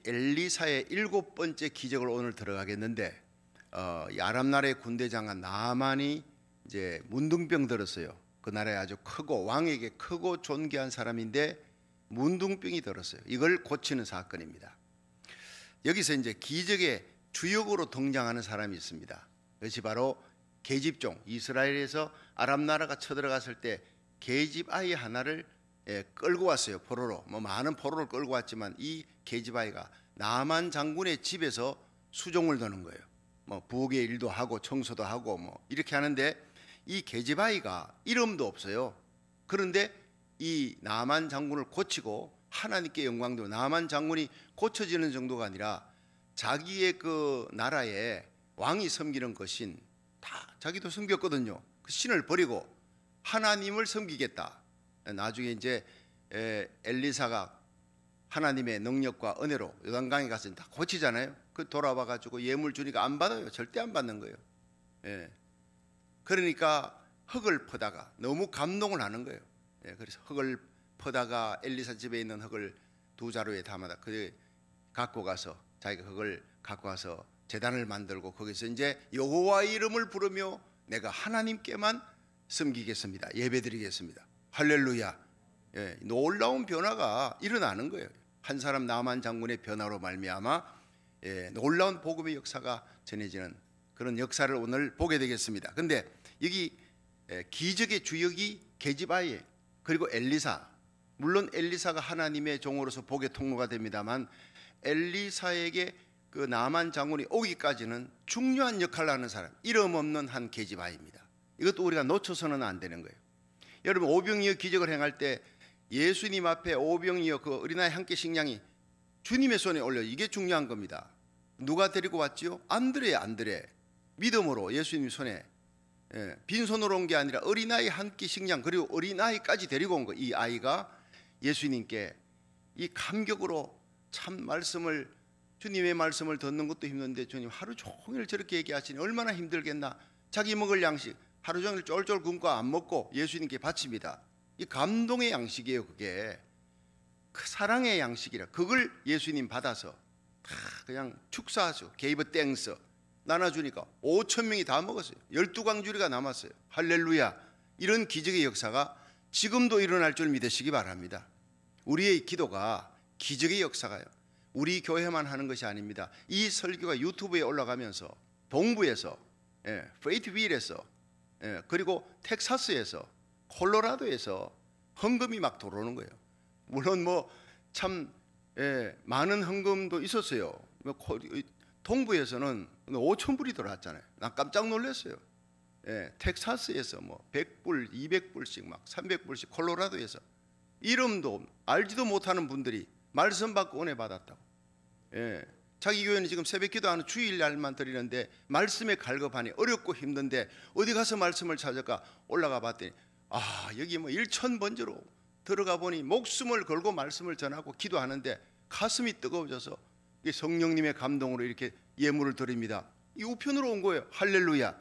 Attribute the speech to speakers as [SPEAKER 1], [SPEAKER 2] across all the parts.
[SPEAKER 1] 엘리사의 7번째 기적을 오늘 들어가겠는데, 이 아람 나라의 군대 장관 나만이 이제 문둥병 들었어요. 그 나라에 아주 크고 왕에게 크고 존귀한 사람인데 문둥병이 들었어요. 이걸 고치는 사건입니다. 여기서 이제 기적의 주역으로 등장하는 사람이 있습니다. 그것이 바로 계집종, 이스라엘에서 아람 나라가 쳐들어갔을 때 계집 아이 하나를 끌고 왔어요. 포로로. 많은 포로를 끌고 왔지만 이 계집 아이가 나만 장군의 집에서 수종을 두는 거예요. 부엌의 일도 하고 청소도 하고 이렇게 하는데, 이 계집 아이가 이름도 없어요. 그런데 이 나만 장군을 고치고 하나님께 영광 되고, 나만 장군이 고쳐지는 정도가 아니라 자기의 그 나라에 왕이 섬기는 그 신, 다 자기도 섬겼거든요. 그 신을 버리고 하나님을 섬기겠다. 나중에 이제 엘리사가 하나님의 능력과 은혜로 요단강에 가서 다 고치잖아요. 그 돌아와 가지고 예물 주니까 안 받아요. 절대 안 받는 거예요. 그러니까 흙을 퍼다가 너무 감동을 하는 거예요. 그래서 흙을 퍼다가 엘리사 집에 있는 흙을 2자루에 담아다 그 갖고 가서, 자기가 흙을 갖고 와서 제단을 만들고 거기서 이제 여호와의 이름을 부르며 내가 하나님께만 섬기겠습니다. 예배드리겠습니다. 할렐루야. 놀라운 변화가 일어나는 거예요. 한 사람 나만 장군의 변화로 말미암아 놀라운 복음의 역사가 전해지는 그런 역사를 오늘 보게 되겠습니다. 근데 여기 기적의 주역이 게지바이에요. 그리고 엘리사, 물론 엘리사가 하나님의 종으로서 복의 통로가 됩니다만, 엘리사에게 그 나만 장군이 오기까지는 중요한 역할을 하는 사람, 이름 없는 한 게지바이입니다. 이것도 우리가 놓쳐서는 안 되는 거예요. 여러분, 오병이어 기적을 행할 때 예수님 앞에 오병이어 그 어린아이 한 께 식량이 주님의 손에 올려, 이게 중요한 겁니다. 누가 데리고 왔지요? 안드레. 믿음으로 예수님 손에 빈손으로 온 게 아니라 어린아이 한 끼 식량, 그리고 어린아이까지 데리고 온 거. 이 아이가 예수님께 이 감격으로 참 말씀을, 주님의 말씀을 듣는 것도 힘든데 주님 하루 종일 저렇게 얘기하시니 얼마나 힘들겠나. 자기 먹을 양식 하루 종일 쫄쫄 굶고 안 먹고 예수님께 바칩니다. 이 감동의 양식이에요. 그게 그 사랑의 양식이라. 그걸 예수님 받아서 다 그냥 축사하죠. 게이브 땡스 나눠주니까 5,000명이 다 먹었어요. 12광주리가 남았어요. 할렐루야. 이런 기적의 역사가 지금도 일어날 줄 믿으시기 바랍니다. 우리의 기도가 기적의 역사가요, 우리 교회만 하는 것이 아닙니다. 이 설교가 유튜브에 올라가면서 동부에서, 페이트빌에서, 그리고 텍사스에서, 콜로라도에서 헌금이 막 들어오는 거예요. 물론 참 많은 헌금도 있었어요. 동부에서는 5,000불이 들어왔잖아요. 난 깜짝 놀랐어요. 텍사스에서 100불, 200불씩 막 300불씩, 콜로라도에서 이름도 알지도 못하는 분들이 말씀 받고 은혜 받았다고. 자기 교회는 지금 새벽기도 하는 주일날만 드리는데 말씀에 갈급하니 어렵고 힘든데 어디 가서 말씀을 찾을까 올라가 봤더니 여기 1,000번지로 들어가 보니 목숨을 걸고 말씀을 전하고 기도하는데 가슴이 뜨거워져서 성령님의 감동으로 이렇게 예물을 드립니다. 이 우편으로 온 거예요. 할렐루야.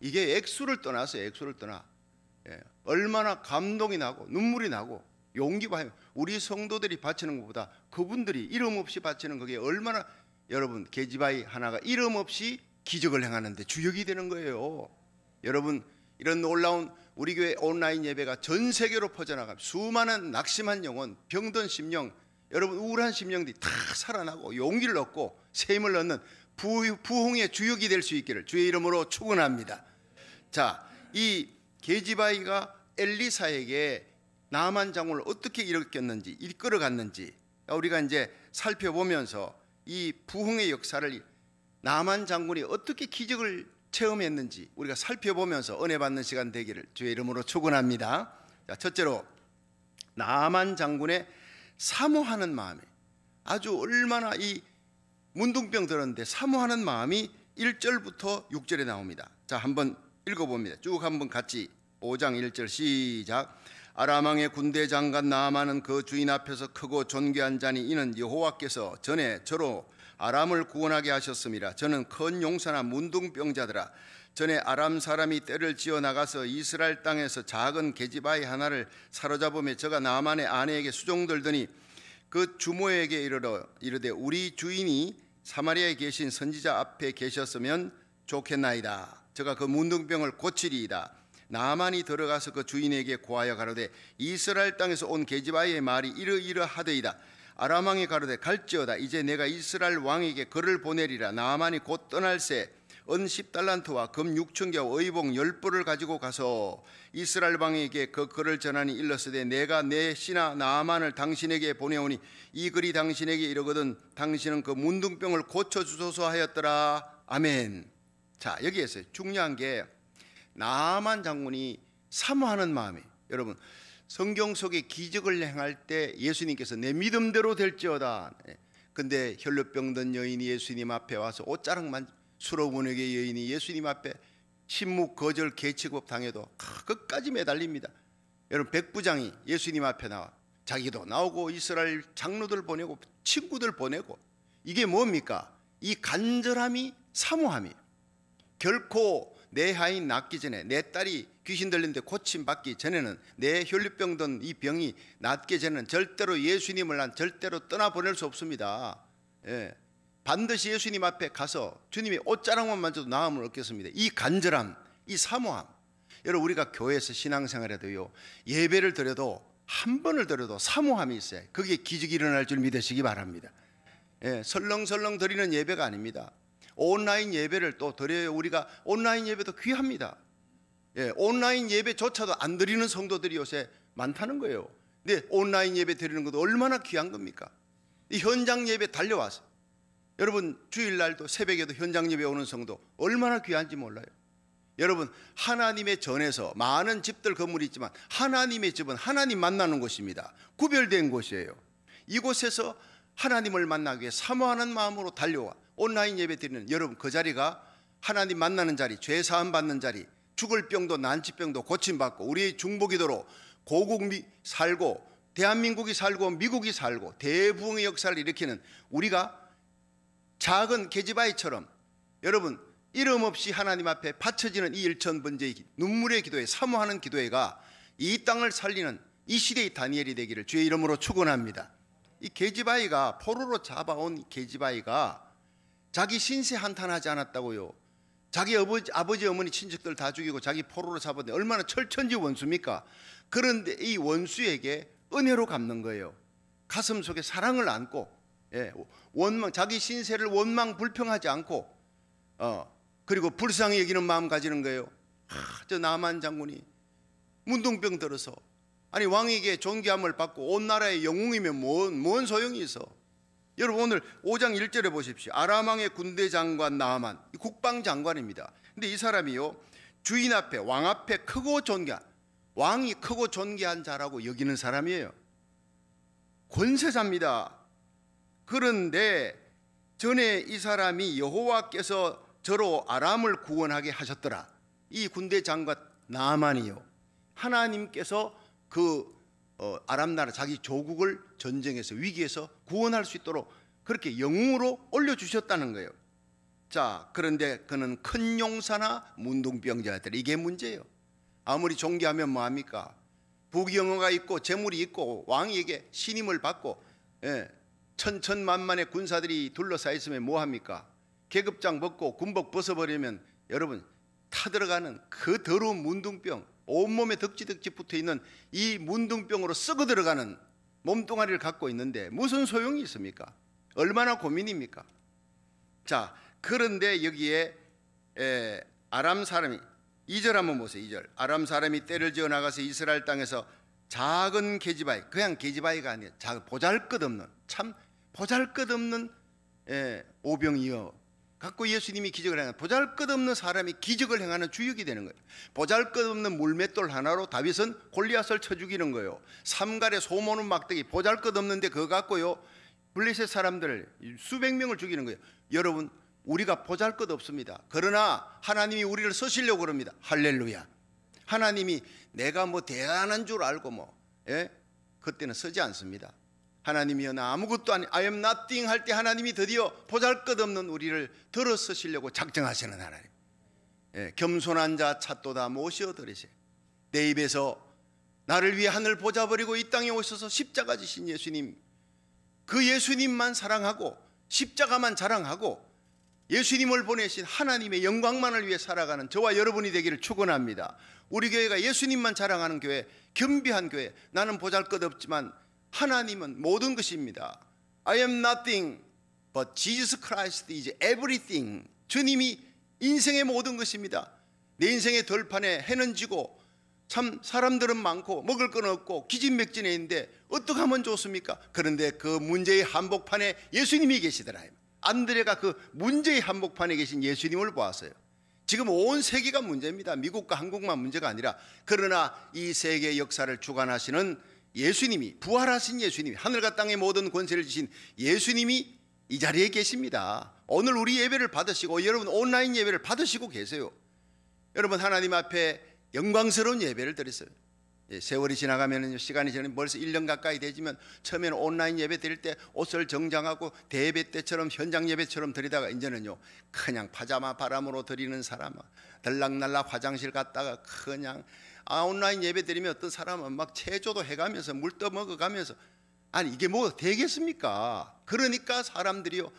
[SPEAKER 1] 이게 액수를 떠나서 액수를 떠나 얼마나 감동이 나고 눈물이 나고 용기가, 우리 성도들이 바치는 것보다 그분들이 이름 없이 바치는 그게 얼마나, 여러분, 게지바이 하나가 이름 없이 기적을 행하는데 주역이 되는 거예요. 여러분, 이런 놀라운 우리 교회 온라인 예배가 전 세계로 퍼져나가면 수많은 낙심한 영혼, 병든 심령, 여러분 우울한 심령들이 다 살아나고 용기를 얻고 새 힘을 얻는 부흥의 주역이 될 수 있기를 주의 이름으로 축원합니다. 자, 이 게지바이가 엘리사에게 나만 장군을 어떻게 일으켰는지, 이끌어갔는지 우리가 이제 살펴보면서 이 부흥의 역사를 나만 장군이 어떻게 기적을 체험했는지 우리가 살펴보면서 은혜 받는 시간 되기를 주의 이름으로 축원합니다. 자, 첫째로 나만 장군의 사모하는 마음이, 아주 얼마나 이 문둥병 들었는데 사모하는 마음이 1절부터 6절에 나옵니다. 자, 한번 읽어봅니다. 쭉 한번 같이 5장 1절 시작. 아람 왕의 군대 장관 나아만은 그 주인 앞에서 크고 존귀한 자니 이는 여호와께서 전에 저로 아람을 구원하게 하셨습니다. 저는 큰 용사나 문둥병자들아, 전에 아람 사람이 떼를 지어 나가서 이스라엘 땅에서 작은 계집아이 하나를 사로잡으며 저가 나아만의 아내에게 수종들더니 그 주모에게 이르되 우리 주인이 사마리아에 계신 선지자 앞에 계셨으면 좋겠나이다. 저가 그 문둥병을 고치리이다. 나만이 들어가서 그 주인에게 고하여 가로되 이스라엘 땅에서 온 게지바의 말이 이러이러하더이다. 아람 왕이 가로되 갈지어다. 이제 내가 이스라엘 왕에게 글을 보내리라. 나만이 곧 떠날새 은 10달란트와 금 6,000개와 의복 10벌을 가지고 가서 이스라엘 왕에게 그 글을 전하니 일렀으되 내가 내 신하 나아만을 당신에게 보내오니 이 글이 당신에게 이르거든 당신은 그 문둥병을 고쳐주소서 하였더라. 아멘. 자, 여기에서 중요한 게 나아만 장군이 사모하는 마음이, 여러분 성경 속에 기적을 행할 때 예수님께서 내 믿음대로 될지어다. 근데 혈루병 든 여인이 예수님 앞에 와서 옷자락만 수로문에게 여인이 예수님 앞에 침묵 거절 계치급 당해도 끝까지 매달립니다. 여러분 백부장이 예수님 앞에 나와 자기도 나오고 이스라엘 장로들 보내고 친구들 보내고, 이게 뭡니까? 이 간절함이 사모함이. 결코 내 하인 낫기 전에, 내 딸이 귀신 들리는데 고침 받기 전에는, 내 혈류병 든 이 병이 낫기 전에는 절대로 예수님을 난 절대로 떠나보낼 수 없습니다. 예. 반드시 예수님 앞에 가서 주님의 옷자락만 만져도 나음을 얻겠습니다. 이 간절함, 이 사모함. 여러분 우리가 교회에서 신앙생활에도요, 예배를 드려도 한 번을 드려도 사모함이 있어요. 그게 기적이 일어날 줄 믿으시기 바랍니다. 예, 설렁설렁 드리는 예배가 아닙니다. 온라인 예배를 또 드려요. 우리가 온라인 예배도 귀합니다. 예, 온라인 예배조차도 안 드리는 성도들이 요새 많다는 거예요. 근데 온라인 예배 드리는 것도 얼마나 귀한 겁니까? 이 현장 예배 달려와서, 여러분 주일날도 새벽에도 현장 예배 오는 성도 얼마나 귀한지 몰라요. 여러분 하나님의 전에서 많은 집들 건물이 있지만 하나님의 집은 하나님 만나는 곳입니다. 구별된 곳이에요. 이곳에서 하나님을 만나기 위해 사모하는 마음으로 달려와 온라인 예배 드리는 여러분, 그 자리가 하나님 만나는 자리, 죄 사함 받는 자리, 죽을 병도 난치병도 고침받고 우리 중보기도로 고국이 살고 대한민국이 살고 미국이 살고 대부흥의 역사를 일으키는 우리가 작은 계집아이처럼, 여러분 이름 없이 하나님 앞에 바쳐지는 이 일천번제의 눈물의 기도에 사모하는 기도회가 이 땅을 살리는 이 시대의 다니엘이 되기를 주의 이름으로 축원합니다. 이 계집아이가, 포로로 잡아온 계집아이가 자기 신세 한탄하지 않았다고요. 자기 아버지 어머니 친척들 다 죽이고 자기 포로로 잡았는데 얼마나 철천지 원수입니까? 그런데 이 원수에게 은혜로 갚는 거예요. 가슴 속에 사랑을 안고, 예, 원망, 자기 신세를 원망 불평하지 않고, 그리고 불쌍히 여기는 마음 가지는 거예요. 저 나만 장군이 문둥병 들어서, 아니 왕에게 존귀함을 받고 온 나라의 영웅이면 뭔 소용이 있어. 여러분 오늘 5장 1절에 보십시오. 아람 왕의 군대 장관 나아만, 국방장관입니다. 근데 이 사람이요, 주인 앞에, 왕 앞에 크고 존귀한, 왕이 크고 존귀한 자라고 여기는 사람이에요. 권세자입니다. 그런데 전에 이 사람이 여호와께서 저로 아람을 구원하게 하셨더라. 이 군대 장관 나아만이요, 하나님께서 그 아람 나라 자기 조국을 전쟁에서 위기에서 구원할 수 있도록 그렇게 영웅으로 올려주셨다는 거예요. 자, 그런데 그는 큰 용사나 문둥병자들, 이게 문제예요. 아무리 존귀하면 뭐합니까? 부귀영화가 있고 재물이 있고 왕에게 신임을 받고, 예, 천천만만의 군사들이 둘러싸여 있으면 뭐합니까? 계급장 벗고 군복 벗어버리면 여러분 타들어가는 그 더러운 문둥병, 온몸에 덕지덕지 붙어있는 이 문둥병으로 썩어 들어가는 몸뚱아리를 갖고 있는데 무슨 소용이 있습니까? 얼마나 고민입니까? 자, 그런데 여기에 아람 사람이, 2절 한번 보세요. 2절. 아람 사람이 떼를 지어 나가서 이스라엘 땅에서 작은 계집아이, 그냥 계집아이가 아니에요, 작은 보잘것없는, 참 보잘것없는 오병이어 갖고 예수님이 기적을 행하는, 보잘것없는 사람이 기적을 행하는 주역이 되는 거예요. 보잘것없는 물맷돌 하나로 다윗은 골리앗을 쳐 죽이는 거예요. 삼갈의 소모는 막대기, 보잘것없는데 그거 갖고요 블레셋 사람들 수백 명을 죽이는 거예요. 여러분 우리가 보잘것없습니다. 그러나 하나님이 우리를 쓰시려고 그럽니다. 할렐루야. 하나님이 내가 뭐 대단한 줄 알고 그때는 쓰지 않습니다. 하나님이여 나 아무것도 아니, I am nothing 할 때 하나님이 드디어 보잘것없는 우리를 들어 쓰시려고 작정하시는 하나님. 겸손한 자 찾도다 모시어 들으세. 내 입에서 나를 위해 하늘 보자 버리고 이 땅에 오셔서 십자가 지신 예수님, 그 예수님만 사랑하고 십자가만 자랑하고 예수님을 보내신 하나님의 영광만을 위해 살아가는 저와 여러분이 되기를 축원합니다. 우리 교회가 예수님만 자랑하는 교회, 겸비한 교회, 나는 보잘것없지만 하나님은 모든 것입니다. I am nothing but Jesus Christ is everything. 주님이 인생의 모든 것입니다. 내 인생의 덜판에 해는 지고 참 사람들은 많고 먹을 건 없고 기진맥진해 있는데 어떻게 하면 좋습니까? 그런데 그 문제의 한복판에 예수님이 계시더라. 안드레가 그 문제의 한복판에 계신 예수님을 보았어요. 지금 온 세계가 문제입니다. 미국과 한국만 문제가 아니라, 그러나 이 세계 역사를 주관하시는 예수님이, 부활하신 예수님이, 하늘과 땅의 모든 권세를 지신 예수님이 이 자리에 계십니다. 오늘 우리 예배를 받으시고 여러분 온라인 예배를 받으시고 계세요. 여러분 하나님 앞에 영광스러운 예배를 드렸어요. 세월이 지나가면, 시간이 지나면 벌써 1년 가까이 되지만, 처음에는 온라인 예배 드릴 때 옷을 정장하고 대예배 때처럼 현장 예배처럼 드리다가 이제는요 그냥 파자마 바람으로 드리는 사람, 들락날락 화장실 갔다가 그냥 온라인 예배 드리면 어떤 사람은 막 체조도 해가면서 물 떠먹어가면서, 아니 이게 뭐 되겠습니까? 그러니까 사람들이요,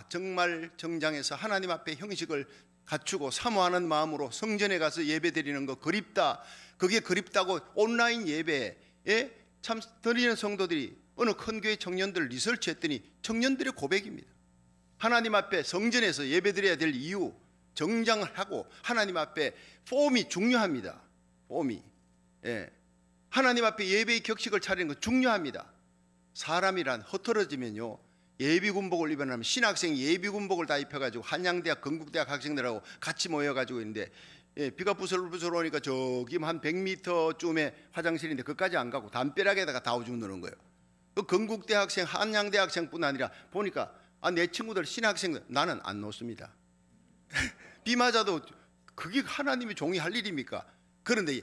[SPEAKER 1] 정말 정장에서 하나님 앞에 형식을 갖추고 사모하는 마음으로 성전에 가서 예배 드리는 거 그립다. 그게 그립다고 온라인 예배에 참 드리는 성도들이, 어느 큰 교회 청년들 리서치했더니 청년들의 고백입니다. 하나님 앞에 성전에서 예배 드려야 될 이유, 정장을 하고 하나님 앞에 폼이 중요합니다. 폼이, 하나님 앞에 예배의 격식을 차리는 거 중요합니다. 사람이란 허털어지면요, 예비군복을 입어나면 신학생 예비군복을 다 입혀가지고 한양대학, 건국대학 학생들하고 같이 모여가지고 있는데, 비가 부슬부슬 오니까 저기 한 100m쯤에 화장실인데 그까지 안 가고 담벼락에다가 다 오줌 누는 거예요. 그 건국대 학생, 한양대 학생뿐 아니라 보니까 내 친구들 신학생들, 나는 안 놓습니다. 비 맞아도 그게 하나님의 종이 할 일입니까? 그런데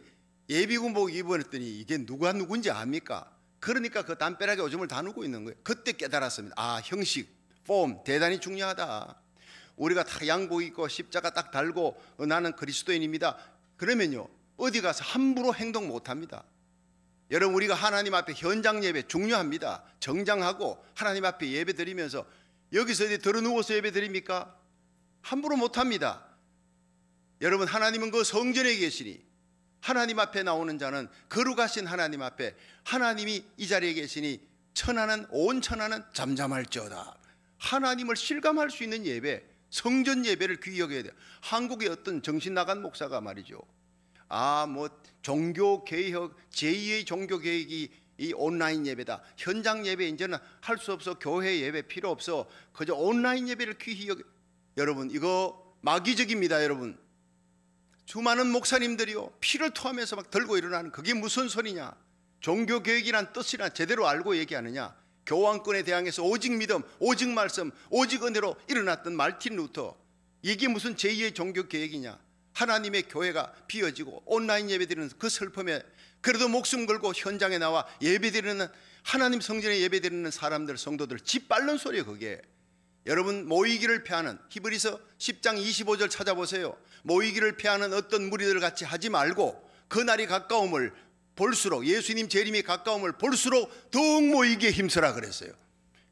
[SPEAKER 1] 예비군복 입었더니 이게 누가 누군지 압니까? 그러니까 그 담벼락에 오줌을 다 누고 있는 거예요. 그때 깨달았습니다. 형식, 폼 대단히 중요하다. 우리가 다 양복 입고 십자가 딱 달고 나는 그리스도인입니다. 그러면요 어디 가서 함부로 행동 못합니다. 여러분 우리가 하나님 앞에 현장 예배 중요합니다. 정장하고 하나님 앞에 예배 드리면서 여기서 어디 들어 누워서 예배 드립니까? 함부로 못합니다. 여러분 하나님은 그 성전에 계시니, 하나님 앞에 나오는 자는 거룩하신 하나님 앞에 하나님이 이 자리에 계시니 천하는, 온 천하는 잠잠할지어다. 하나님을 실감할 수 있는 예배, 성전 예배를 귀히 여겨야 돼요. 한국의 어떤 정신 나간 목사가 말이죠, 종교 개혁, 제2의 종교 개혁이 이 온라인 예배다. 현장 예배 이제는 할 수 없어. 교회 예배 필요 없어. 그저 온라인 예배를 귀히 여겨. 여러분 이거 마귀적입니다. 여러분 수많은 목사님들이요 피를 토하면서 막 들고 일어나는, 그게 무슨 소리냐? 종교 개혁이란 뜻이나 제대로 알고 얘기하느냐? 교황권에 대항해서 오직 믿음, 오직 말씀, 오직 은혜로 일어났던 말틴 루터, 이게 무슨 제2의 종교 개혁이냐? 하나님의 교회가 비어지고 온라인 예배드리는 그 슬픔에 그래도 목숨 걸고 현장에 나와 예배드리는, 하나님 성전에 예배드리는 사람들, 성도들 짓밟는 소리예요 그게. 여러분 모이기를 패하는, 히브리서 10장 25절 찾아보세요. 모이기를 패하는 어떤 무리들 같이 하지 말고 그날이 가까움을 볼수록, 예수님 재림이 가까움을 볼수록 더욱 모이기에 힘쓰라 그랬어요.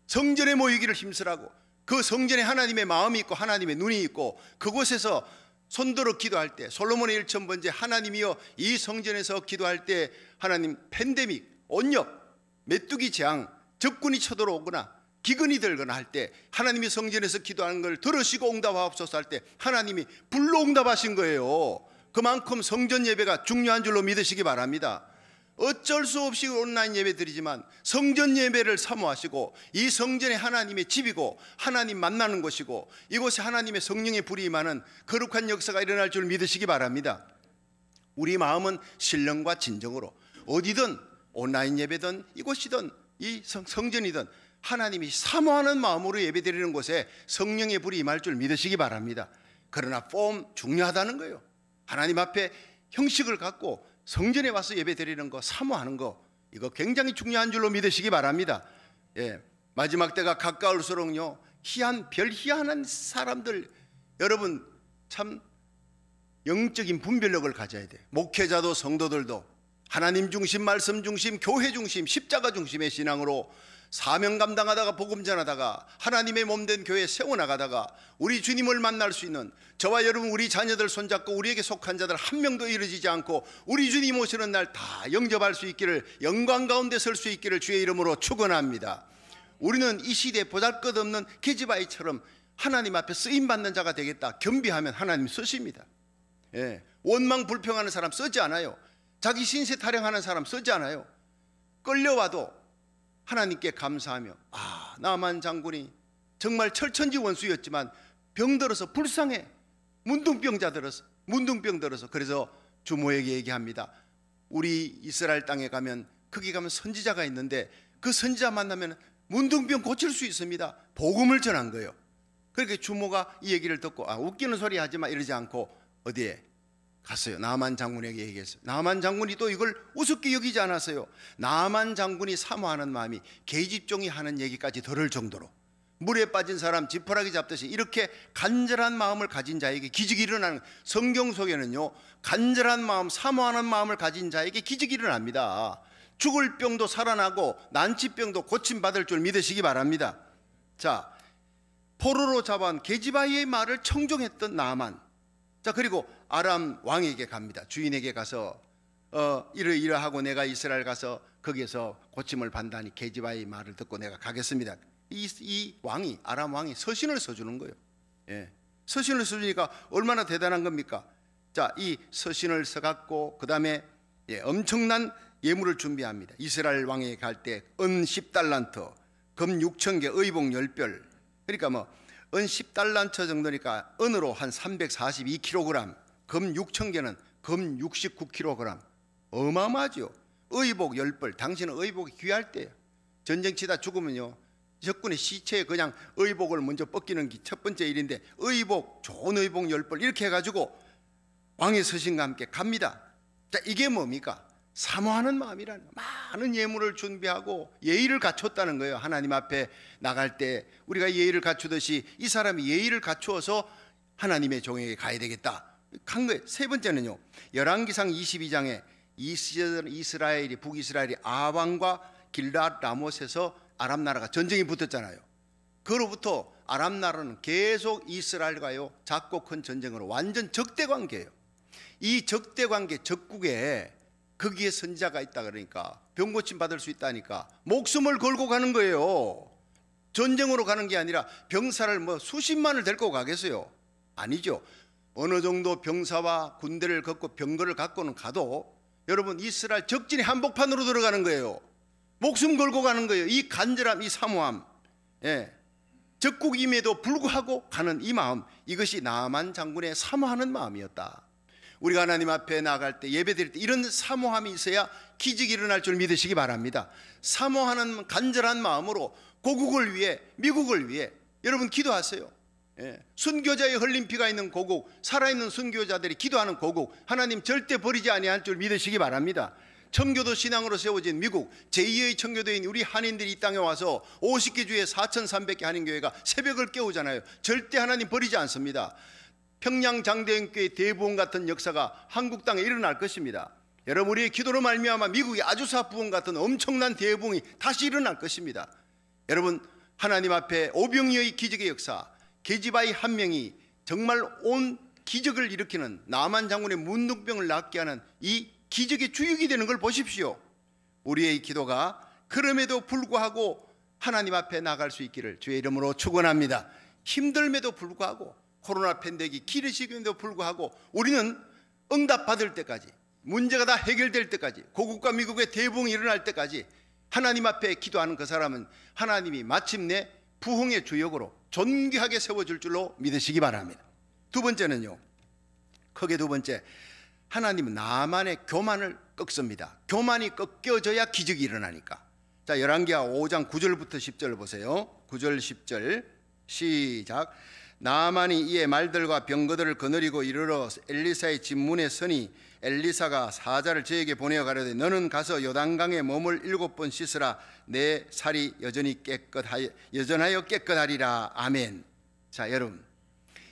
[SPEAKER 1] 성전에 모이기를 힘쓰라고. 그 성전에 하나님의 마음이 있고 하나님의 눈이 있고 그곳에서 손들어 기도할 때, 솔로몬의 1000번째 하나님이여 이 성전에서 기도할 때 하나님 팬데믹, 온역, 메뚜기 재앙, 적군이 쳐들어오거나 기근이 들거나 할 때 하나님이 성전에서 기도하는 걸 들으시고 응답하옵소서 할 때 하나님이 불로 응답하신 거예요. 그만큼 성전 예배가 중요한 줄로 믿으시기 바랍니다. 어쩔 수 없이 온라인 예배 드리지만 성전 예배를 사모하시고, 이 성전이 하나님의 집이고 하나님 만나는 곳이고 이곳에 하나님의 성령의 불이 임하는 거룩한 역사가 일어날 줄 믿으시기 바랍니다. 우리 마음은 신령과 진정으로 어디든, 온라인 예배든 이곳이든 이 성전이든 하나님이 사모하는 마음으로 예배 드리는 곳에 성령의 불이 임할 줄 믿으시기 바랍니다. 그러나 폼 중요하다는 거예요. 하나님 앞에 형식을 갖고 성전에 와서 예배 드리는 거, 사모하는 거, 이거 굉장히 중요한 줄로 믿으시기 바랍니다. 마지막 때가 가까울수록요 별 희한한 사람들, 여러분 참 영적인 분별력을 가져야 돼요. 목회자도 성도들도 하나님 중심, 말씀 중심, 교회 중심, 십자가 중심의 신앙으로 사명 감당하다가 복음 전하다가 하나님의 몸된 교회 세워나가다가 우리 주님을 만날 수 있는 저와 여러분 우리 자녀들 손잡고 우리에게 속한 자들 한 명도 이루어지지 않고 우리 주님 오시는 날 다 영접할 수 있기를, 영광 가운데 설 수 있기를 주의 이름으로 축원합니다. 우리는 이 시대에 보잘것없는 계집아이처럼 하나님 앞에 쓰임받는 자가 되겠다. 겸비하면 하나님 쓰십니다. 예. 원망 불평하는 사람 쓰지 않아요. 자기 신세 타령하는 사람 쓰지 않아요. 끌려와도 하나님께 감사하며, 아, 나만 장군이 정말 철천지 원수였지만 병들어서 불쌍해. 문둥병 들어서. 그래서 주모에게 얘기합니다. 우리 이스라엘 땅에 가면, 거기 가면 선지자가 있는데 그 선지자 만나면 문둥병 고칠 수 있습니다. 복음을 전한 거예요. 그렇게 주모가 이 얘기를 듣고, 아, 웃기는 소리 하지 마 이러지 않고 어디에 갔어요. 나만 장군에게 얘기했어요. 나만 장군이 또 이걸 우습게 여기지 않았어요. 나만 장군이 사모하는 마음이 계집종이 하는 얘기까지 들을 정도로, 물에 빠진 사람 지푸라기 잡듯이 이렇게 간절한 마음을 가진 자에게 기적이 일어나는, 성경 속에는요, 간절한 마음, 사모하는 마음을 가진 자에게 기적이 일어납니다. 죽을 병도 살아나고 난치병도 고침받을 줄 믿으시기 바랍니다. 자, 포로로 잡아온 계집아이의 말을 청종했던 나만. 자, 그리고 아람 왕에게 갑니다. 주인에게 가서 이러이러하고 내가 이스라엘 가서 거기에서 고침을 받다니 계집아이의 말을 듣고 내가 가겠습니다. 이 왕이, 아람 왕이 서신을 써주는 거예요. 예. 서신을 써주니까 얼마나 대단한 겁니까? 자, 이 서신을 써갖고 그 다음에 엄청난 예물을 준비합니다. 이스라엘 왕에게 갈 때 은 10달란트, 금 6,000개, 의복 10벌. 그러니까 뭐 은 10달란트 정도니까 은으로 한 342kg, 금 6,000개는 금 69kg. 어마어마하죠. 의복 10벌. 당신은 의복이 귀할 때예요. 전쟁 치다 죽으면요, 적군의 시체에 그냥 의복을 먼저 벗기는 게 첫 번째 일인데, 의복, 좋은 의복 10벌 이렇게 해가지고 왕의 서신과 함께 갑니다. 자, 이게 뭡니까? 사모하는 마음이라는 거예요. 많은 예물을 준비하고 예의를 갖췄다는 거예요. 하나님 앞에 나갈 때 우리가 예의를 갖추듯이 이 사람이 예의를 갖추어서 하나님의 종에게 가야 되겠다 간 거예요. 세 번째는요, 열왕기상 22장에 이스라엘이, 북이스라엘이 아방과 길랏 라못에서 아람 나라가 전쟁이 붙었잖아요. 그로부터 아람 나라는 계속 이스라엘과요 작고 큰 전쟁으로 완전 적대 관계예요. 이 적대 관계, 적국에 거기에 선지자가 있다 그러니까 병 고침 받을 수 있다니까 목숨을 걸고 가는 거예요. 전쟁으로 가는 게 아니라 병사를 뭐 수십만을 데리고 가겠어요? 아니죠. 어느 정도 병사와 군대를 걷고 병거를 갖고는 가도 여러분, 이스라엘 적진의 한복판으로 들어가는 거예요. 목숨 걸고 가는 거예요. 이 간절함, 이 사모함, 적국임에도 불구하고 가는 이 마음, 이것이 나만 장군의 사모하는 마음이었다. 우리가 하나님 앞에 나갈 때, 예배 드릴 때 이런 사모함이 있어야 기적이 일어날 줄 믿으시기 바랍니다. 사모하는 간절한 마음으로 고국을 위해, 미국을 위해 여러분 기도하세요. 순교자의 흘린 피가 있는 고국, 살아있는 순교자들이 기도하는 고국, 하나님 절대 버리지 아니할 줄 믿으시기 바랍니다. 청교도 신앙으로 세워진 미국, 제2의 청교도인 우리 한인들이 이 땅에 와서 50개 주에 4,300개 한인교회가 새벽을 깨우잖아요. 절대 하나님 버리지 않습니다. 평양 장대인교회 대부흥 같은 역사가 한국 땅에 일어날 것입니다. 여러분, 우리의 기도로 말미암아 미국의 아주사 부흥 같은 엄청난 대부흥이 다시 일어날 것입니다. 여러분, 하나님 앞에 오병이어의 기적의 역사, 계집아이 한 명이 정말 온 기적을 일으키는, 나만 장군의 문둥병을 낫게 하는 이 기적의 주역이 되는 걸 보십시오. 우리의 기도가 그럼에도 불구하고 하나님 앞에 나갈 수 있기를 주의 이름으로 축원합니다. 힘듦에도 불구하고, 코로나 팬데믹이 길으시기에도 불구하고 우리는 응답받을 때까지, 문제가 다 해결될 때까지, 고국과 미국의 대부흥이 일어날 때까지 하나님 앞에 기도하는 그 사람은 하나님이 마침내 부흥의 주역으로 존귀하게 세워줄 줄로 믿으시기 바랍니다. 두 번째는요, 크게 두 번째, 하나님은 나만의 교만을 꺾습니다. 교만이 꺾여져야 기적이 일어나니까. 자, 열왕기하 5장 9절부터 10절 보세요. 9절 10절 시작. 나만이 이에 말들과 병거들을 거느리고 이르러 엘리사의 집 문에 서니 엘리사가 사자를 저에게 보내어 가려되 너는 가서 요단강에 몸을 7번 씻으라. 내 살이 여전하여 깨끗하리라. 아멘. 자, 여러분,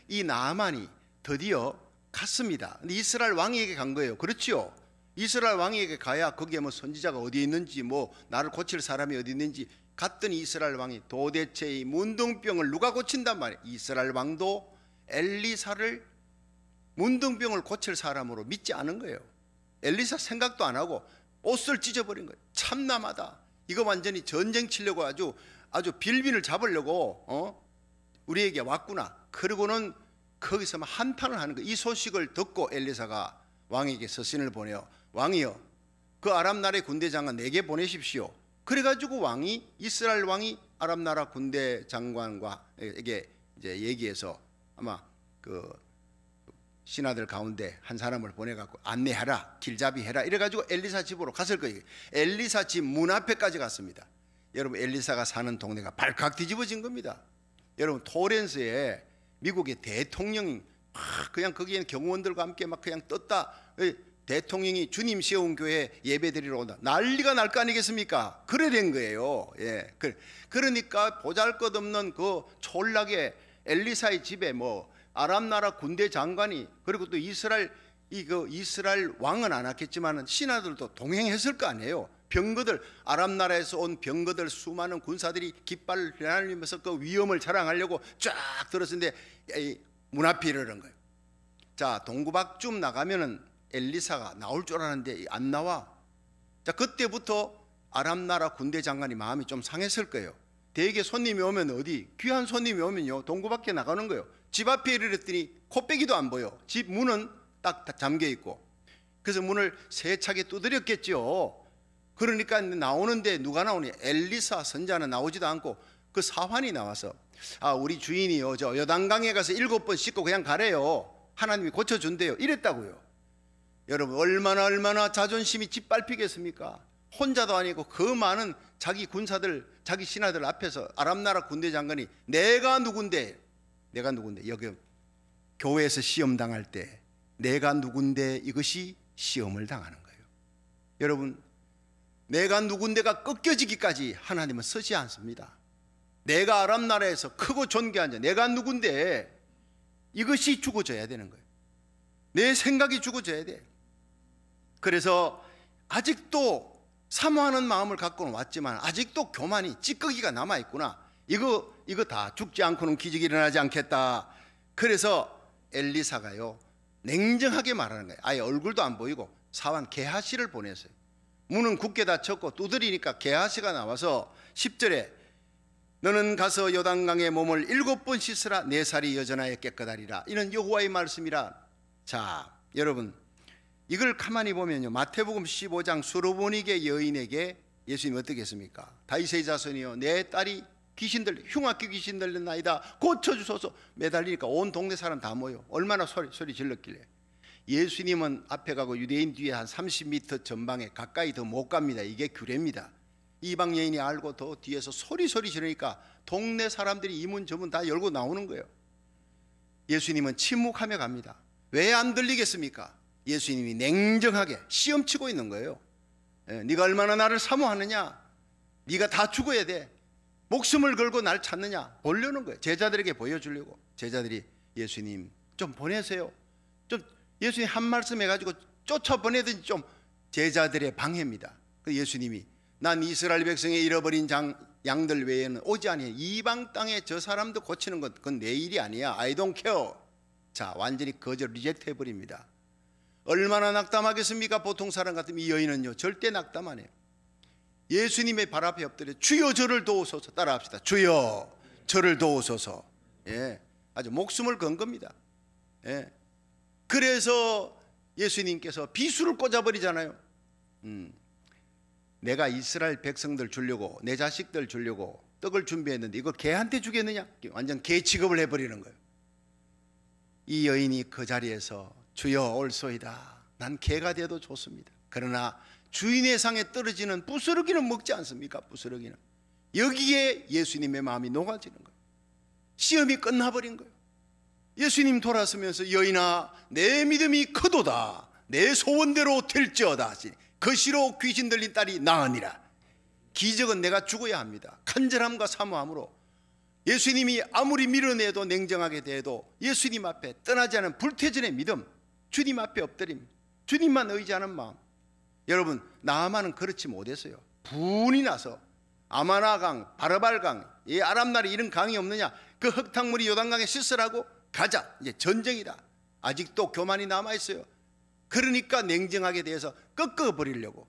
[SPEAKER 1] 이 나만이 드디어 갔습니다. 근데 이스라엘 왕에게 간 거예요. 그렇지요? 이스라엘 왕에게 가야 거기에 뭐 선지자가 어디에 있는지, 뭐 나를 고칠 사람이 어디 있는지 갔더니 이스라엘 왕이 도대체 이 문둥병을 누가 고친단 말이에요. 이스라엘 왕도 엘리사를 문둥병을 고칠 사람으로 믿지 않은 거예요. 엘리사 생각도 안 하고 옷을 찢어버린 거예요. 참남하다. 이거 완전히 전쟁 치려고 아주 빌빈을 잡으려고 우리에게 왔구나. 그러고는 거기서 막 한탄을 하는 거예요. 이 소식을 듣고 엘리사가 왕에게 서신을 보내요. 왕이여, 그 아람 나라의 군대 장관 내게 보내십시오. 그래가지고 이스라엘 왕이 아람 나라 군대 장관과에게 이제 얘기해서 아마 그 신하들 가운데 한 사람을 보내갖고 안내하라, 길잡이해라 이래가지고 엘리사 집으로 갔을 거예요. 엘리사 집 문 앞에까지 갔습니다. 여러분, 엘리사가 사는 동네가 발칵 뒤집어진 겁니다. 여러분, 토렌스에 미국의 대통령이 그냥 거기에는 경호원들과 함께 막 그냥 떴다. 대통령이 주님 세운 교회 예배 드리러 온다. 난리가 날 거 아니겠습니까? 그래 된 거예요. 예. 그러니까 보잘것없는 그 촌락의 엘리사의 집에 뭐 아람 나라 군대 장관이, 그리고 또 이스라엘 왕은 안 왔겠지만은 신하들도 동행했을 거 아니에요. 병거들, 아람 나라에서 온 병거들, 수많은 군사들이 깃발을 휘날리면서 그 위엄을 자랑하려고 쫙 들었는데 문 앞에 이러는 거예요. 자, 동구박쯤 나가면은 엘리사가 나올 줄 알았는데 안 나와. 자, 그때부터 아람 나라 군대 장관이 마음이 좀 상했을 거예요. 대개 손님이 오면 어디, 귀한 손님이 오면요 동구밖에 나가는 거예요. 집 앞에 이르렀더니 코빼기도 안 보여. 집 문은 딱 잠겨 있고. 그래서 문을 세차게 두드렸겠죠. 그러니까 나오는데 누가 나오니? 엘리사 선자는 나오지도 않고 그 사환이 나와서 우리 주인이요 저 요단강에 가서 7번 씻고 그냥 가래요. 하나님이 고쳐준대요. 이랬다고요. 여러분, 얼마나 자존심이 짓밟히겠습니까? 혼자도 아니고 그 많은 자기 군사들, 자기 신하들 앞에서 아람 나라 군대 장관이 내가 누군데 여기 교회에서 시험 당할 때 내가 누군데 이것이 시험을 당하는 거예요. 여러분, 내가 누군데가 꺾여지기까지 하나님은 서지 않습니다. 내가 아람 나라에서 크고 존귀한 자, 내가 누군데 이것이 죽어져야 되는 거예요. 내 생각이 죽어져야 돼. 그래서 아직도 사모하는 마음을 갖고는 왔지만 아직도 교만이, 찌꺼기가 남아있구나. 이거 다 죽지 않고는 기적이 일어나지 않겠다. 그래서 엘리사가요 냉정하게 말하는 거예요. 아예 얼굴도 안 보이고 사환 게하시를 보냈어요. 문은 굳게 닫혔고 두드리니까 게하시가 나와서 10절에 너는 가서 요단강에 몸을 7번 씻으라. 내 살이 여전하여 깨끗하리라. 이는 여호와의 말씀이라. 자, 여러분, 이걸 가만히 보면요 마태복음 15장 수르보니게 여인에게 예수님이 어떻게 했습니까? 다윗의 자손이여, 내 딸이 흉악기 귀신 들렸나이다. 고쳐주소서. 매달리니까 온 동네 사람 다 모여. 얼마나 소리 질렀길래. 예수님은 앞에 가고 유대인 뒤에 한 30m 전방에 가까이 더 못 갑니다. 이게 규례입니다. 이방 여인이 알고 더 뒤에서 소리 지르니까 동네 사람들이 이 문 저 문 다 열고 나오는 거예요. 예수님은 침묵하며 갑니다. 왜 안 들리겠습니까? 예수님이 냉정하게 시험치고 있는 거예요. 네가 얼마나 나를 사모하느냐? 네가 다 죽어야 돼. 목숨을 걸고 날 찾느냐? 보려는 거예요. 제자들에게 보여주려고. 제자들이 예수님 좀 보내세요. 좀 예수님 한 말씀 해가지고 쫓아보내든지 좀. 제자들의 방해입니다. 예수님이 난 이스라엘 백성의 잃어버린 양들 외에는 오지 아니해. 이방 땅에 저 사람도 고치는 것 그건 내 일이 아니야. I don't care. 자, 완전히 거절 리젝트 해버립니다. 얼마나 낙담하겠습니까? 보통 사람 같으면 이 여인은요 절대 낙담 안 해요. 예수님의 발 앞에 엎드려 주여 저를 도우소서. 따라합시다. 주여 저를 도우소서. 예, 아주 목숨을 건 겁니다. 예. 그래서 예수님께서 비수를 꽂아버리잖아요. 내가 이스라엘 백성들 주려고, 내 자식들 주려고 떡을 준비했는데 이걸 개한테 주겠느냐? 완전 개 취급을 해버리는 거예요. 이 여인이 그 자리에서 주여 올소이다. 난 개가 돼도 좋습니다. 그러나 주인의 상에 떨어지는 부스러기는 먹지 않습니까? 부스러기는. 여기에 예수님의 마음이 녹아지는 거예요. 시험이 끝나버린 거예요. 예수님 돌아서면서 여인아 내 믿음이 크도다. 내 소원대로 될지어다. 거시로 귀신 들린 딸이 나으니라. 기적은 내가 죽어야 합니다. 간절함과 사모함으로 예수님이 아무리 밀어내도 냉정하게 대해도 예수님 앞에 떠나지 않은 불태전의 믿음, 주님 앞에 엎드림, 주님만 의지하는 마음. 여러분, 나아만은 그렇지 못했어요. 분이 나서 아마나강, 바르발강, 이 아람나라 이런 강이 없느냐? 그 흙탕물이 요단강에 씻으라고? 가자. 이제 전쟁이다. 아직도 교만이 남아있어요. 그러니까 냉정하게 대해서 꺾어버리려고.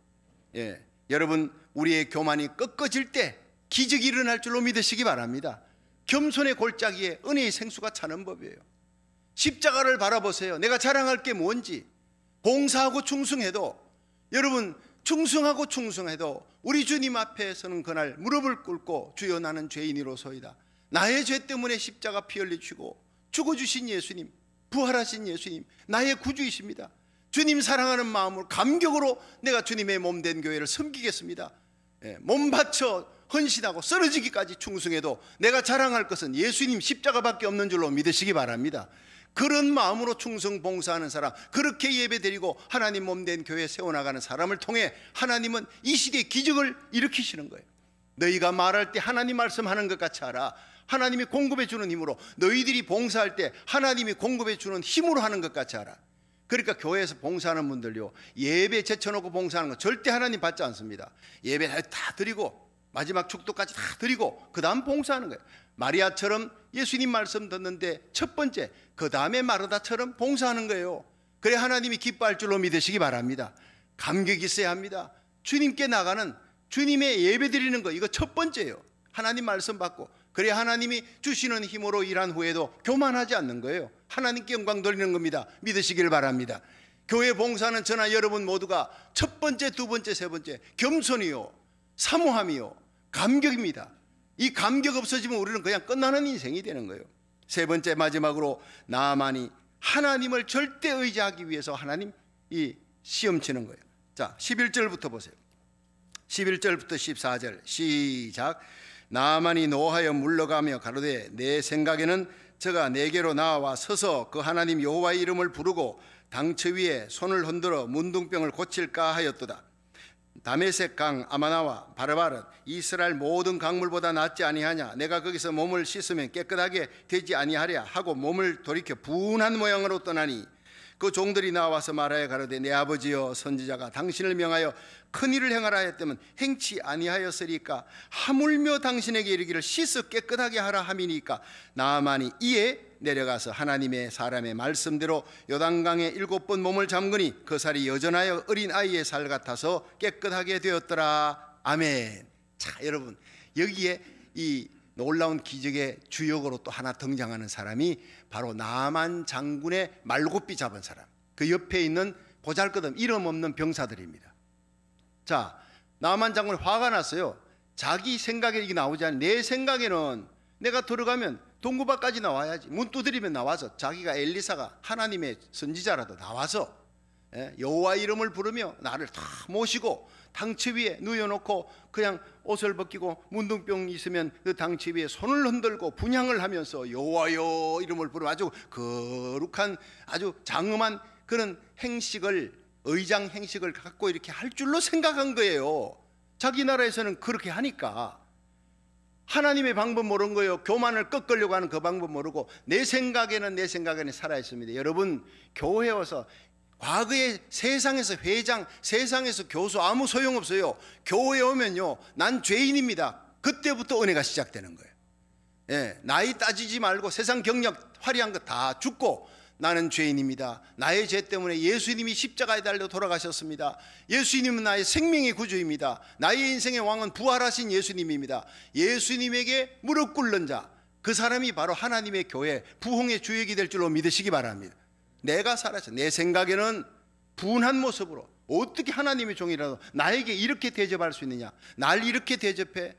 [SPEAKER 1] 여러분, 우리의 교만이 꺾어질 때 기적이 일어날 줄로 믿으시기 바랍니다. 겸손의 골짜기에 은혜의 생수가 차는 법이에요. 십자가를 바라보세요. 내가 자랑할 게 뭔지. 봉사하고 충성해도, 여러분, 충성하고 충성해도 우리 주님 앞에 서는 그날 무릎을 꿇고 주여 나는 죄인이로소이다. 나의 죄 때문에 십자가 피 흘리시고 죽어주신 예수님, 부활하신 예수님, 나의 구주이십니다. 주님 사랑하는 마음으로 감격으로 내가 주님의 몸된 교회를 섬기겠습니다. 몸 바쳐 헌신하고 쓰러지기까지 충성해도 내가 자랑할 것은 예수님 십자가밖에 없는 줄로 믿으시기 바랍니다. 그런 마음으로 충성 봉사하는 사람, 그렇게 예배드리고 하나님 몸된 교회 세워나가는 사람을 통해 하나님은 이 시대에 기적을 일으키시는 거예요. 너희가 말할 때 하나님 말씀하는 것 같이 하라. 하나님이 공급해 주는 힘으로, 너희들이 봉사할 때 하나님이 공급해 주는 힘으로 하는 것 같이 하라. 그러니까 교회에서 봉사하는 분들요, 예배 제쳐놓고 봉사하는 거 절대 하나님 받지 않습니다. 예배 다 드리고 마지막 축도까지 다 드리고 그 다음 봉사하는 거예요. 마리아처럼 예수님 말씀 듣는데 첫 번째, 그 다음에 마르다처럼 봉사하는 거예요. 그래 하나님이 기뻐할 줄로 믿으시기 바랍니다. 감격이 있어야 합니다. 주님께 나가는, 주님의 예배 드리는 거, 이거 첫 번째예요. 하나님 말씀 받고, 그래 하나님이 주시는 힘으로 일한 후에도 교만하지 않는 거예요. 하나님께 영광 돌리는 겁니다. 믿으시길 바랍니다. 교회 봉사는 저나 여러분 모두가 첫 번째, 두 번째, 세 번째 겸손이요, 사모함이요, 감격입니다. 이 감격 없어지면 우리는 그냥 끝나는 인생이 되는 거예요. 세 번째, 마지막으로 나아만이 하나님을 절대 의지하기 위해서 하나님 이 시험치는 거예요. 자, 11절부터 보세요. 11절부터 14절 시작. 나아만이 노하여 물러가며 가로되 내 생각에는 저가 내게로 나와 서서 그 하나님 여호와의 이름을 부르고 당처 위에 손을 흔들어 문둥병을 고칠까 하였도다. 다메섹 강 아마나와 바르바른 이스라엘 모든 강물보다 낫지 아니하냐? 내가 거기서 몸을 씻으면 깨끗하게 되지 아니하랴 하고 몸을 돌이켜 분한 모양으로 떠나니 그 종들이 나와서 말하여 가로되 내 아버지여 선지자가 당신을 명하여 큰 일을 행하라 했다면 행치 아니하였으리까? 하물며 당신에게 이르기를 씻어 깨끗하게 하라 함이니까? 나아만이 이에 내려가서 하나님의 사람의 말씀대로 요단강에 7번 몸을 잠그니 그 살이 여전하여 어린아이의 살 같아서 깨끗하게 되었더라. 아멘. 자, 여러분, 여기에 이 놀라운 기적의 주역으로 또 하나 등장하는 사람이 바로 나아만 장군의 말고삐 잡은 사람, 그 옆에 있는 보잘것없는 이름 없는 병사들입니다. 자, 나아만 장군이 화가 났어요. 자기 생각에 이게 나오지 않아. 내 생각에는 내가 들어가면 동구바까지 나와야지. 문 두드리면 나와서, 자기가 엘리사가 하나님의 선지자라도 나와서 여호와 이름을 부르며 나를 다 모시고 당치 위에 누워놓고 그냥 옷을 벗기고 문둥병 있으면 그 당치 위에 손을 흔들고 분향을 하면서 여호와여 이름을 부르며 아주 거룩한, 아주 장엄한 그런 행식을, 의장 행식을 갖고 이렇게 할 줄로 생각한 거예요. 자기 나라에서는 그렇게 하니까. 하나님의 방법 모르는 거예요. 교만을 꺾으려고 하는 그 방법 모르고 내 생각에는 살아있습니다. 여러분, 교회에 와서 과거에 세상에서 회장, 세상에서 교수 아무 소용없어요. 교회에 오면요, 난 죄인입니다. 그때부터 은혜가 시작되는 거예요. 나이 따지지 말고 세상 경력 화려한 거 다 죽고 나는 죄인입니다. 나의 죄 때문에 예수님이 십자가에 달려 돌아가셨습니다. 예수님은 나의 생명의 구주입니다. 나의 인생의 왕은 부활하신 예수님입니다. 예수님에게 무릎 꿇는 자, 그 사람이 바로 하나님의 교회 부흥의 주역이 될 줄로 믿으시기 바랍니다. 내가 살아서 내 생각에는 분한 모습으로 어떻게 하나님의 종이라도 나에게 이렇게 대접할 수 있느냐, 날 이렇게 대접해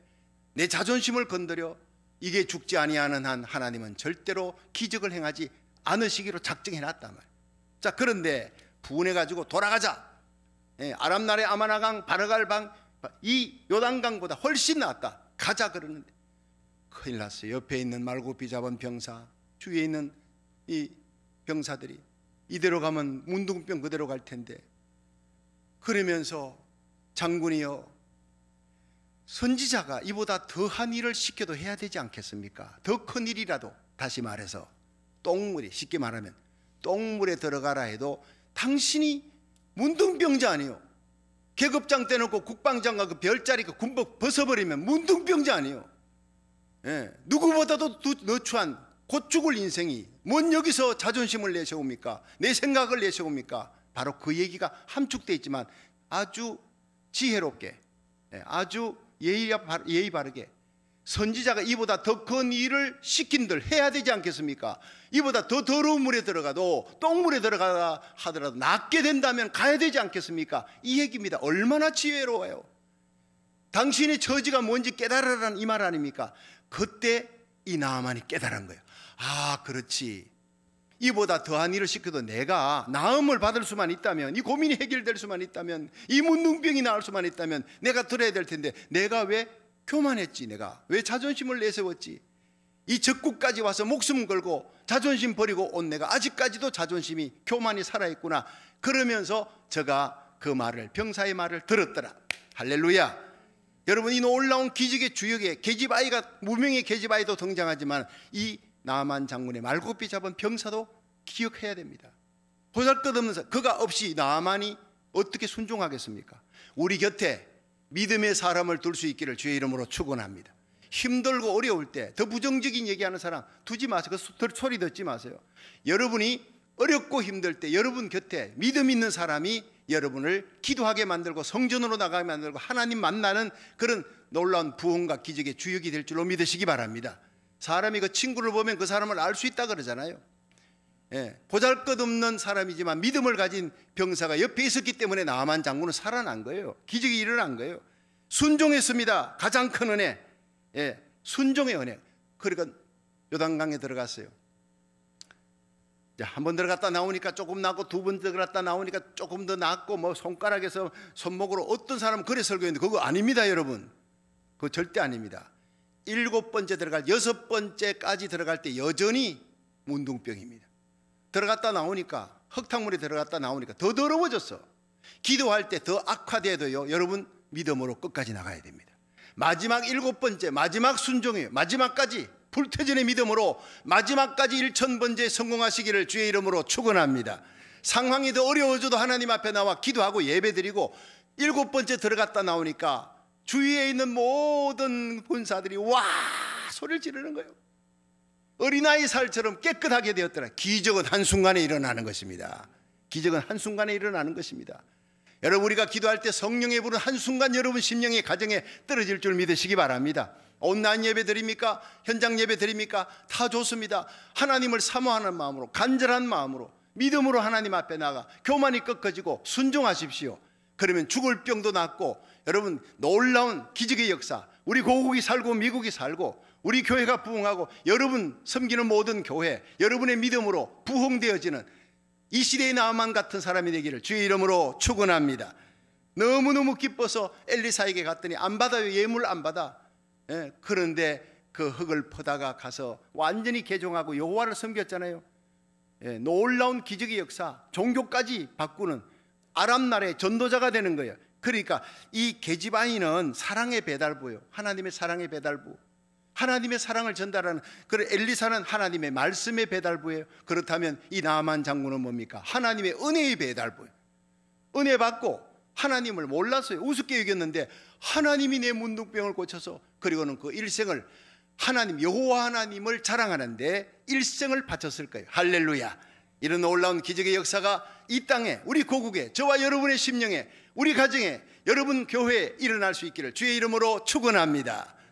[SPEAKER 1] 내 자존심을 건드려, 이게 죽지 아니하는 한 하나님은 절대로 기적을 행하지 않으시기로 작정해놨단 말이에요. 자, 그런데 분해가지고 돌아가자. 아람나라의 아마나강, 바르갈강, 이 요단강보다 훨씬 낫다. 가자 그러는데 큰일 났어요. 옆에 있는 말고삐 잡은 병사, 주위에 있는 이 병사들이 이대로 가면 문둥병 그대로 갈 텐데, 그러면서 장군이요, 선지자가 이보다 더한 일을 시켜도 해야 되지 않겠습니까? 더 큰 일이라도, 다시 말해서 똥물에, 쉽게 말하면 똥물에 들어가라 해도 당신이 문둥병자 아니요, 계급장 떼놓고 국방장과 그 별자리 그 군복 벗어버리면 문둥병자 아니에요. 예, 누구보다도 너추한 곧 죽을 인생이 뭔 여기서 자존심을 내세웁니까? 내 생각을 내세웁니까? 바로 그 얘기가 함축되어 있지만 아주 지혜롭게, 아주 예의 바르게 선지자가 이보다 더 큰 일을 시킨들 해야 되지 않겠습니까? 이보다 더 더러운 물에 들어가도 똥물에 들어가다 하더라도 낫게 된다면 가야 되지 않겠습니까? 이 얘기입니다. 얼마나 지혜로워요. 당신의 처지가 뭔지 깨달으라는 이 말 아닙니까? 그때 이 나아만이 깨달은 거예요. 아, 그렇지. 이보다 더한 일을 시켜도 내가 나음을 받을 수만 있다면, 이 고민이 해결될 수만 있다면, 이 문둥병이 나을 수만 있다면 내가 들어야 될 텐데 내가 왜 교만했지? 내가 왜 자존심을 내세웠지? 이 적국까지 와서 목숨 걸고 자존심 버리고 온 내가 아직까지도 자존심이 교만이 살아있구나. 그러면서 저가 그 말을, 병사의 말을 들었더라. 할렐루야. 여러분, 이 놀라운 기적의 주역에 계집아이가, 무명의 계집아이도 등장하지만 이 나아만 장군의 말고삐 잡은 병사도 기억해야 됩니다. 보잘것없는 그가 없이 나아만이 어떻게 순종하겠습니까? 우리 곁에 믿음의 사람을 둘 수 있기를 주의 이름으로 축원합니다. 힘들고 어려울 때 더 부정적인 얘기하는 사람 두지 마세요. 그 소리 듣지 마세요. 여러분이 어렵고 힘들 때 여러분 곁에 믿음 있는 사람이 여러분을 기도하게 만들고 성전으로 나가게 만들고 하나님 만나는 그런 놀라운 부흥과 기적의 주역이 될 줄로 믿으시기 바랍니다. 사람이 그 친구를 보면 그 사람을 알 수 있다 그러잖아요. 보잘것없는 사람이지만 믿음을 가진 병사가 옆에 있었기 때문에 나아만 장군은 살아난 거예요. 기적이 일어난 거예요. 순종했습니다. 가장 큰 은혜, 순종의 은혜. 그러니까 요단강에 들어갔어요. 한 번 들어갔다 나오니까 조금 낫고, 두 번 들어갔다 나오니까 조금 더 낫고, 뭐 손가락에서 손목으로 어떤 사람은 그래 설교했는데 그거 아닙니다, 여러분. 그거 절대 아닙니다. 7번째 들어갈, 6번째까지 들어갈 때 여전히 문둥병입니다. 들어갔다 나오니까, 흙탕물에 들어갔다 나오니까 더 더러워졌어. 기도할 때 더 악화돼도요, 여러분 믿음으로 끝까지 나가야 됩니다. 마지막 7번째, 마지막 순종이에요. 마지막까지 불태전의 믿음으로 마지막까지 1000번째 성공하시기를 주의 이름으로 축원합니다. 상황이 더 어려워져도 하나님 앞에 나와 기도하고 예배드리고 7번째 들어갔다 나오니까 주위에 있는 모든 군사들이 와 소리를 지르는 거예요. 어린아이 살처럼 깨끗하게 되었더라. 기적은 한순간에 일어나는 것입니다. 기적은 한순간에 일어나는 것입니다. 여러분, 우리가 기도할 때 성령의 불은 한순간 여러분 심령의 가정에 떨어질 줄 믿으시기 바랍니다. 온라인 예배 드립니까? 현장 예배 드립니까? 다 좋습니다. 하나님을 사모하는 마음으로, 간절한 마음으로, 믿음으로 하나님 앞에 나가 교만이 꺾어지고 순종하십시오. 그러면 죽을 병도 낫고, 여러분 놀라운 기적의 역사, 우리 고국이 살고 미국이 살고 우리 교회가 부흥하고 여러분 섬기는 모든 교회, 여러분의 믿음으로 부흥되어지는 이 시대의 나아만 같은 사람이 되기를 주의 이름으로 축원합니다. 너무너무 기뻐서 엘리사에게 갔더니 안 받아요. 예물 안 받아. 그런데 그 흙을 퍼다가 가서 완전히 개종하고 여호와를 섬겼잖아요. 놀라운 기적의 역사, 종교까지 바꾸는 아람 나라의 전도자가 되는 거예요. 그러니까 이 계집아이는 사랑의 배달부예요. 하나님의 사랑의 배달부, 하나님의 사랑을 전달하는. 그래, 엘리사는 하나님의 말씀의 배달부예요. 그렇다면 이 나아만 장군은 뭡니까? 하나님의 은혜의 배달부예요. 은혜 받고 하나님을 몰랐어요. 우습게 여겼는데 하나님이 내 문둥병을 고쳐서, 그리고는 그 일생을 하나님, 여호와 하나님을 자랑하는데 일생을 바쳤을 거예요. 할렐루야. 이런 놀라운 기적의 역사가 이 땅에, 우리 고국에, 저와 여러분의 심령에, 우리 가정에, 여러분 교회에 일어날 수 있기를 주의 이름으로 축원합니다.